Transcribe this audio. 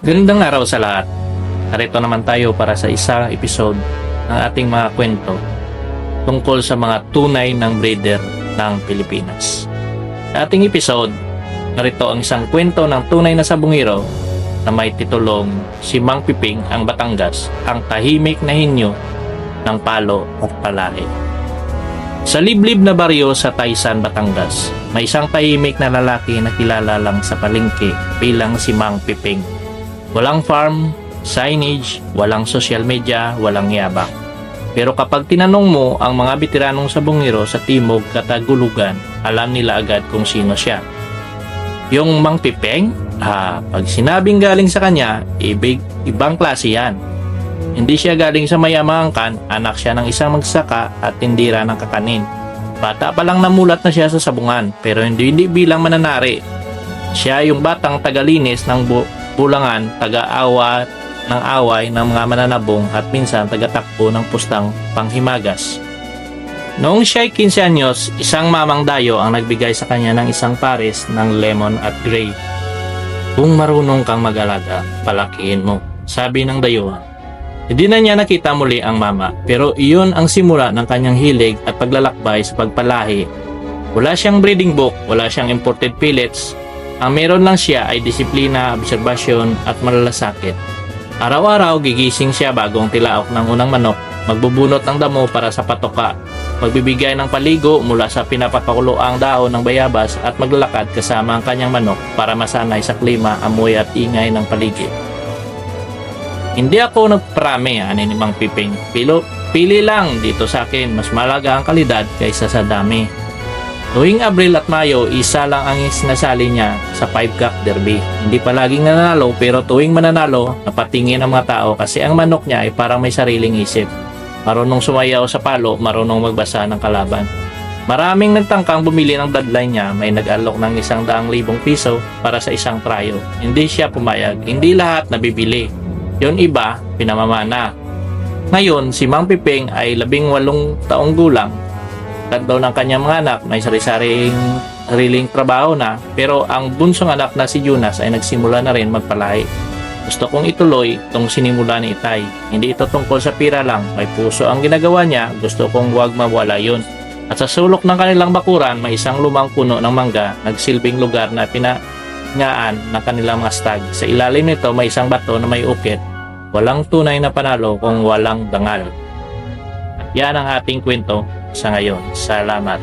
Gandang araw sa lahat. Narito naman tayo para sa isang episode ng ating mga kwento tungkol sa mga tunay ng breeder ng Pilipinas. Sa ating episode, narito ang isang kwento ng tunay na sabungero na may titulong Si Mang Piping ang Batangas, ang tahimik na hinyo ng palo at palahi. Sa liblib na baryo sa Taysan, Batangas, may isang tahimik na lalaki na kilala lang sa palengke bilang si Mang Piping. Walang farm, signage, walang social media, walang yabang. Pero kapag tinanong mo ang mga veteranong sabungero sa Timog Katagulugan, alam nila agad kung sino siya. Yung Mang Piping, pag sinabing galing sa kanya, ibang klase yan. Hindi siya galing sa mayamangkan, anak siya ng isang magsaka at tindira ng kakanin. Bata pa lang namulat na siya sa sabungan, pero hindi bilang mananari. Siya yung batang tagalinis ng bulangan, taga-awa ng away ng mga mananabong at minsan tagatakbo ng pustang panghimagas. Noong siya'y 15 anyos, isang mamang dayo ang nagbigay sa kanya ng isang pares ng lemon at gray. Kung marunong kang mag-alaga, palakihin mo, sabi ng dayuhan. Hindi na niya nakita muli ang mama, pero iyon ang simula ng kanyang hilig at paglalakbay sa pagpalahi. Wala siyang breeding book, wala siyang imported pellets. Ang meron lang siya ay disiplina, obserbasyon at malalasakit. Araw-araw gigising siya bagong tilaok ng unang manok, magbubunot ng damo para sa patoka, magbibigay ng paligo mula sa pinapapakuloang dahon ng bayabas at maglalakad kasama ang kanyang manok para masanay sa klima, amoy at ingay ng paligid. Hindi ako nagparami, ani ni Mang Piping. Pili lang dito sa akin, mas malaga ang kalidad kaysa sa dami. Tuwing Abril at Mayo, isa lang ang sinasali niya sa 5-cock derby. Hindi palaging nananalo pero tuwing mananalo, napatingin ang mga tao kasi ang manok niya ay parang may sariling isip. Marunong sumayaw sa palo, marunong magbasa ng kalaban. Maraming nagtangkang bumili ng bloodline niya, may nag-alok ng 100,000 piso para sa isang trayo. Hindi siya pumayag, hindi lahat nabibili. Yon iba, pinamamana. Ngayon, si Mang Piping ay 18 taong gulang. Daw ng kanyang mga anak, may sariling trabaho na, pero ang bunsong anak na si Jonas ay nagsimula na rin magpalahi. Gusto kong ituloy itong sinimula ni Itay. Hindi ito tungkol sa pira lang, may puso ang ginagawa niya, gusto kong huwag mawala yun. At sa sulok ng kanilang bakuran, may isang lumang puno ng mangga, nagsilbing lugar na pinangaan ng kanilang mga stag. Sa ilalim nito may isang bato na may ukit. Walang tunay na panalo kung walang dangal. Yan ang ating kwento sa ngayon. Salamat.